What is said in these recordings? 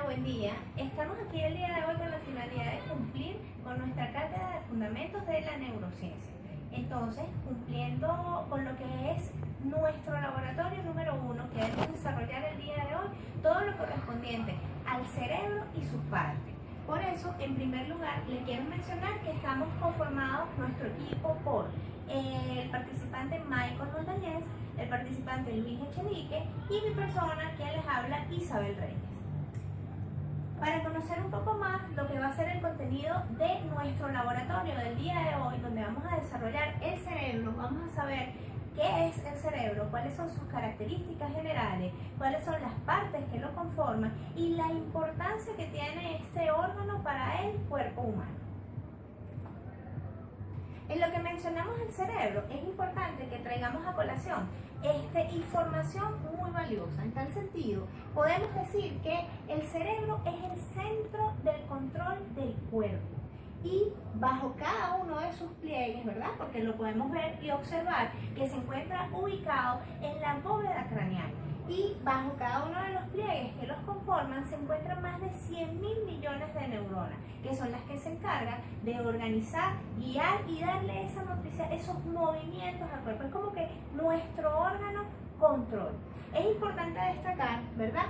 buen día. Estamos aquí el día de hoy con la finalidad de cumplir con nuestra cátedra de fundamentos de la neurociencia. Entonces, cumpliendo con lo que es nuestro laboratorio número 1, que debemos desarrollar el día de hoy, todo lo correspondiente al cerebro y sus partes. Por eso, en primer lugar, les quiero mencionar que estamos conformados nuestro equipo por el participante Michael Montañez, el participante Luis Echenique y mi persona, quien les habla, Isabel Reyes. Para conocer un poco más lo que va a ser el contenido de nuestro laboratorio del día de hoy, donde vamos a desarrollar el cerebro, vamos a saber qué es el cerebro, cuáles son sus características generales, cuáles son las partes que lo conforman y la importancia que tiene este órgano para el cuerpo humano. En lo que mencionamos el cerebro, es importante que traigamos a colación información muy valiosa. En tal sentido, podemos decir que el cerebro es el centro del control del cuerpo. Y bajo cada uno de sus pliegues, ¿verdad? Porque lo podemos ver y observar que se encuentra ubicado en la bóveda craneal. Y bajo cada uno de los pliegues que los conforman se encuentran más de 100.000 millones de neuronas, que son las que se encargan de organizar, guiar y darle esa motricidad, esos movimientos al cuerpo. Es como que nuestro órgano control. Es importante destacar, ¿verdad?,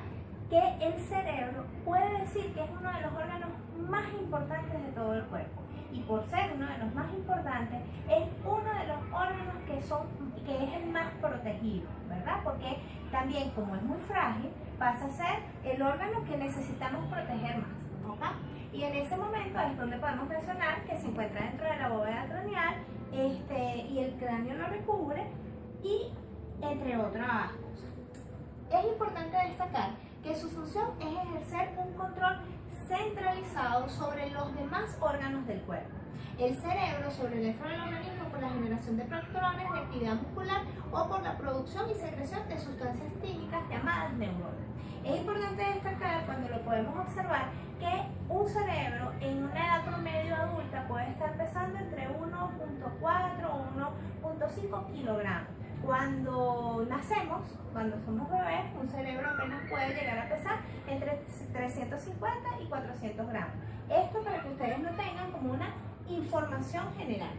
que el cerebro puede decir que es uno de los órganos más importantes de todo el cuerpo. Y por ser uno de los más importantes, es uno de los órganos que es el más protegido, ¿verdad? Porque también, como es muy frágil, pasa a ser el órgano que necesitamos proteger más, ¿ok? Y en ese momento es donde podemos mencionar que se encuentra dentro de la bóveda craneal, y el cráneo lo recubre, y entre otras cosas. Es importante destacar que su función es ejercer un control centralizado sobre los demás órganos del cuerpo. El cerebro sobre el resto del organismo por la generación de protectores de actividad muscular o por la producción y secreción de sustancias químicas llamadas neuronas. Es importante destacar, cuando lo podemos observar, que un cerebro en una edad promedio adulta puede estar pesando entre 1.4 o 1.5 kilogramos. Cuando nacemos, cuando somos bebés, un cerebro apenas puede llegar a pesar entre 350 y 400 gramos. Esto para que ustedes lo tengan como una información general.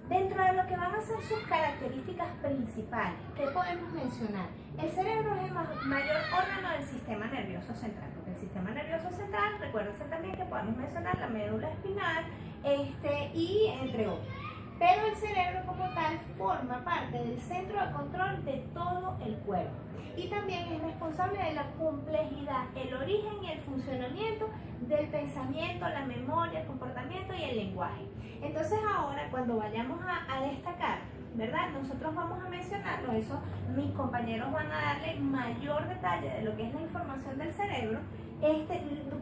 Dentro de lo que van a ser sus características principales, ¿qué podemos mencionar? El cerebro es el mayor órgano del sistema nervioso central, porque el sistema nervioso central, recuérdense también que podemos mencionar la médula espinal, y entre otros. Pero el cerebro como tal forma parte del centro de control de todo el cuerpo y también es responsable de la complejidad, el origen y el funcionamiento del pensamiento, la memoria, el comportamiento y el lenguaje. Entonces ahora, cuando vayamos a destacar, ¿verdad?, nosotros vamos a mencionarlo, eso mis compañeros van a darle mayor detalle de lo que es la información del cerebro,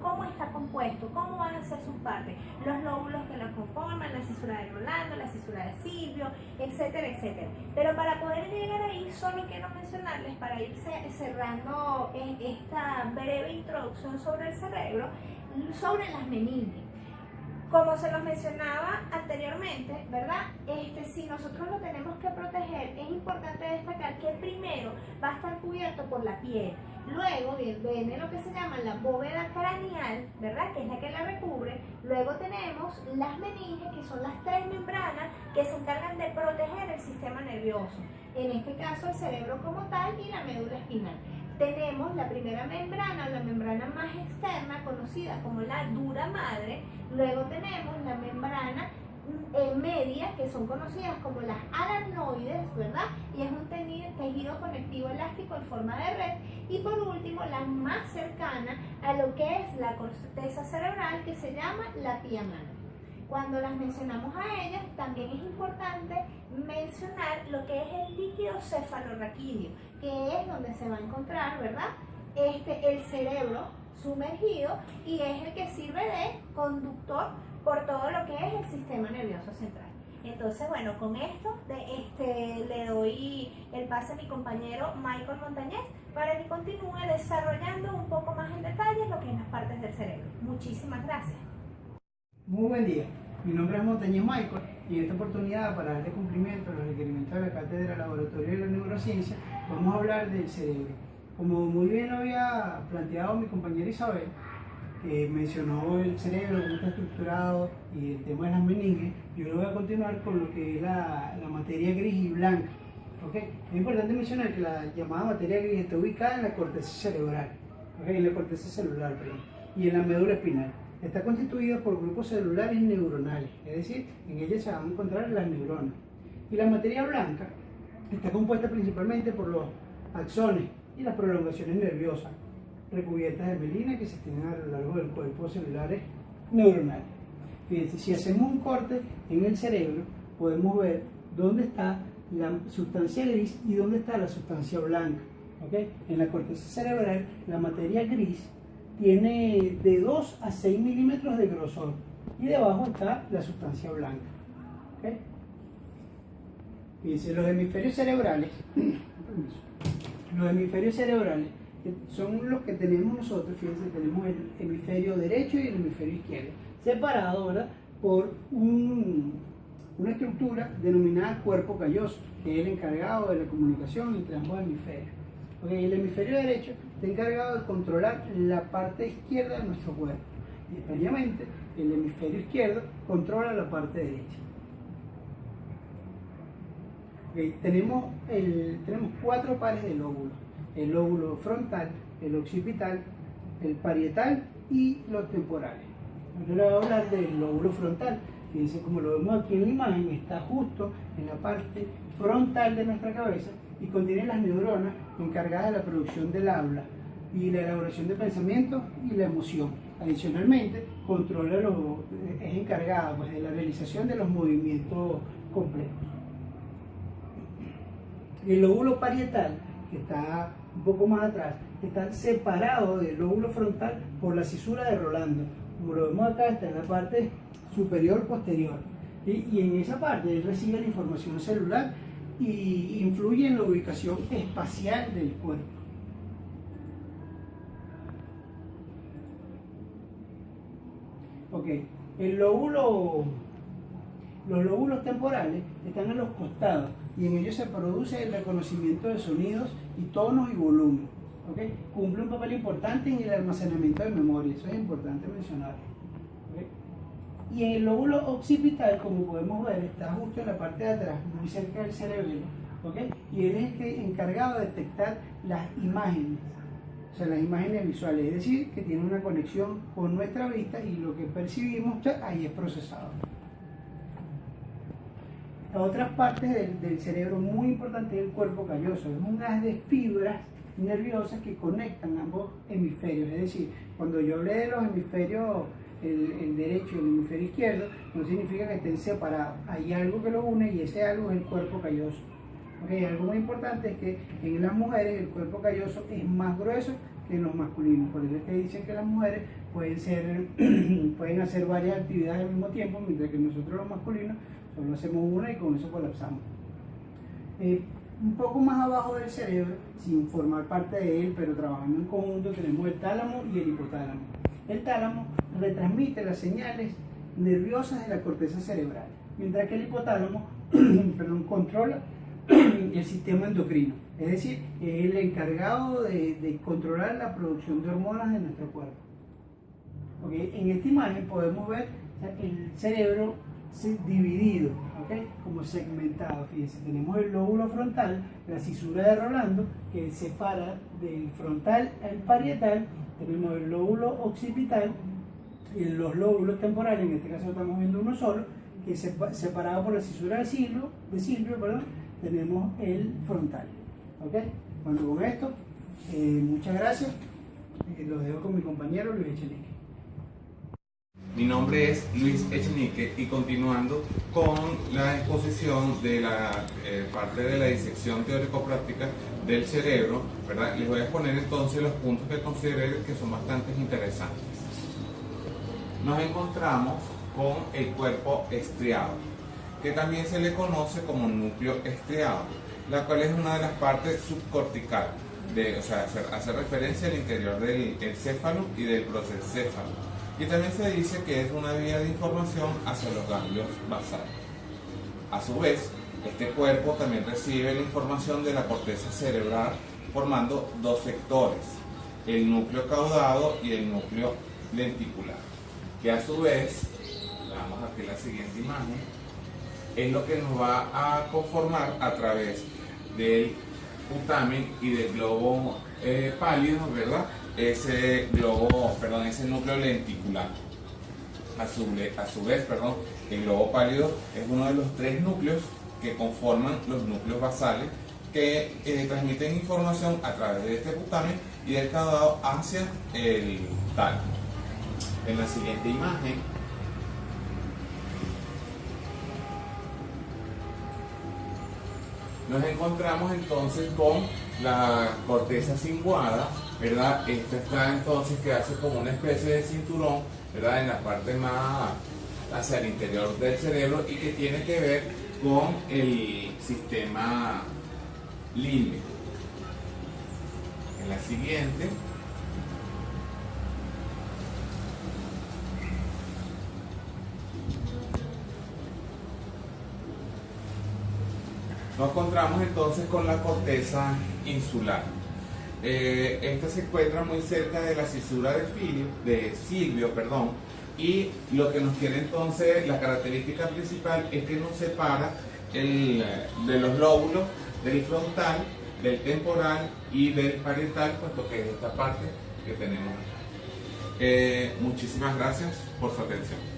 cómo está compuesto, cómo van a ser sus partes, los lóbulos que lo conforman, la cisura de Rolando, la cisura de Silvio, etcétera, etcétera. Pero para poder llegar ahí, solo quiero mencionarles, para ir cerrando esta breve introducción sobre el cerebro, sobre las meninges. Como se los mencionaba anteriormente, ¿verdad? Si nosotros lo tenemos que proteger, es importante destacar que primero va a estar cubierto por la piel. Luego viene lo que se llama la bóveda craneal, ¿verdad?, que es la que la recubre. Luego tenemos las meninges, que son las tres membranas que se encargan de proteger el sistema nervioso. En este caso, el cerebro como tal y la médula espinal. Tenemos la primera membrana, la membrana más externa, conocida como la dura madre. Luego tenemos la membrana media, que son conocidas como las aracnoides, ¿verdad? Y es un tejido conectivo elástico en forma de red. Y por último, la más cercana a lo que es la corteza cerebral, que se llama la pia mano. Cuando las mencionamos a ellas, también es importante mencionar lo que es el líquido cefalorraquídeo, que es donde se va a encontrar, ¿verdad?, el cerebro sumergido, y es el que sirve de conductor por todo lo que es el sistema nervioso central. Entonces, bueno, con esto le doy el pase a mi compañero Michael Montañez para que continúe desarrollando un poco más en detalle lo que es las partes del cerebro. Muchísimas gracias. Muy buen día, mi nombre es Montañez Michael y en esta oportunidad, para darle cumplimiento a los requerimientos de la Cátedra Laboratorio de la Neurociencia, vamos a hablar del cerebro. como muy bien lo había planteado mi compañera Isabel, que mencionó el cerebro, cómo está estructurado y el tema de las meninges, yo lo voy a continuar con lo que es la materia gris y blanca. ¿Okay? Es importante mencionar que la llamada materia gris está ubicada en la corteza cerebral, ¿okay? En la corteza celular, perdón, y en la médula espinal. Está constituida por grupos celulares neuronales, es decir, en ella se van a encontrar las neuronas. Y la materia blanca está compuesta principalmente por los axones y las prolongaciones nerviosas, recubiertas de mielina que se extienden a lo largo del cuerpo celulares neuronales. Fíjense, si hacemos un corte en el cerebro, podemos ver dónde está la sustancia gris y dónde está la sustancia blanca. ¿Okay? En la corteza cerebral, la materia gris tiene de 2 a 6 milímetros de grosor y debajo está la sustancia blanca. ¿Okay? Fíjense, los hemisferios cerebrales, son los que tenemos nosotros. Fíjense, tenemos el hemisferio derecho y el hemisferio izquierdo, separados, ¿verdad?, por una estructura denominada cuerpo calloso, que es el encargado de la comunicación entre ambos hemisferios. Okay, el hemisferio derecho está encargado de controlar la parte izquierda de nuestro cuerpo, y extrañamente el hemisferio izquierdo controla la parte derecha. Okay, tenemos 4 pares de lóbulos: el lóbulo frontal, el occipital, el parietal y los temporales. Yo le voy a hablar del lóbulo frontal. Fíjense, como lo vemos aquí en la imagen, está justo en la parte frontal de nuestra cabeza y contiene las neuronas encargadas de la producción del habla y la elaboración de pensamientos y la emoción. Adicionalmente, es encargada, pues, de la realización de los movimientos complejos. El lóbulo parietal, que está un poco más atrás, está separado del lóbulo frontal por la cisura de Rolando. Como lo vemos acá, está en la parte superior posterior, y en esa parte él recibe la información celular y influye en la ubicación espacial del cuerpo. Ok, los lóbulos temporales están a los costados y en ellos se produce el reconocimiento de sonidos y tonos y volumen. ¿Okay? Cumple un papel importante en el almacenamiento de memoria, eso es importante mencionar. ¿Okay? Y en el lóbulo occipital, como podemos ver, está justo en la parte de atrás, muy cerca del cerebelo, ¿okay? Y él es encargado de detectar las imágenes, o sea, las imágenes visuales, es decir, que tiene una conexión con nuestra vista y lo que percibimos, ahí es procesado. Otras partes del cerebro muy importante es el cuerpo calloso, es un haz de fibras nerviosas que conectan ambos hemisferios. Es decir, cuando yo hablé de los hemisferios, el derecho y el hemisferio izquierdo, no significa que estén separados. Hay algo que los une y ese algo es el cuerpo calloso. Okay, algo muy importante es que en las mujeres el cuerpo calloso es más grueso que en los masculinos. Por eso es que dicen que las mujeres pueden hacer varias actividades al mismo tiempo, mientras que nosotros los masculinos solo hacemos una y con eso colapsamos. Un poco más abajo del cerebro, sin formar parte de él, pero trabajando en conjunto, tenemos el tálamo y el hipotálamo. El tálamo retransmite las señales nerviosas de la corteza cerebral, mientras que el hipotálamo controla el sistema endocrino, es decir, es el encargado de controlar la producción de hormonas de nuestro cuerpo. Okay. En esta imagen podemos ver el cerebro dividido, ¿okay?, como segmentado. Fíjense, tenemos el lóbulo frontal, la cisura de Rolando, que separa del frontal al parietal. Tenemos el lóbulo occipital y los lóbulos temporales, en este caso estamos viendo uno solo, que es separado por la cisura de Silvio, tenemos el frontal. ¿Okay? Bueno, con esto, muchas gracias. Los dejo con mi compañero Luis Echenique. Mi nombre es Luis Echenique y continuando con la exposición de la parte de la disección teórico-práctica del cerebro, ¿verdad? Les voy a exponer entonces los puntos que consideré que son bastante interesantes. Nos encontramos con el cuerpo estriado, que también se le conoce como núcleo estriado, la cual es una de las partes subcorticales, o sea, hace referencia al interior del encéfalo y del prosencéfalo. Y también se dice que es una vía de información hacia los ganglios basales. A su vez, este cuerpo también recibe la información de la corteza cerebral formando dos sectores, el núcleo caudado y el núcleo lenticular, que a su vez, vamos aquí a la siguiente imagen, es lo que nos va a conformar a través del putamen y del globo pálido, ¿verdad? Ese núcleo lenticular. A su vez, el globo pálido es uno de los tres núcleos que conforman los núcleos basales que transmiten información a través de este putamen y del caudado hacia el tálamo. En la siguiente imagen nos encontramos entonces con la corteza cingulada, ¿verdad? Esta está entonces que hace como una especie de cinturón, ¿verdad? En la parte más hacia el interior del cerebro y que tiene que ver con el sistema límbico. En la siguiente nos encontramos entonces con la corteza insular. Esta se encuentra muy cerca de la cisura de Silvio, y lo que nos quiere entonces, la característica principal es que nos separa de los lóbulos del frontal, del temporal y del parietal, puesto que es esta parte que tenemos acá. Muchísimas gracias por su atención.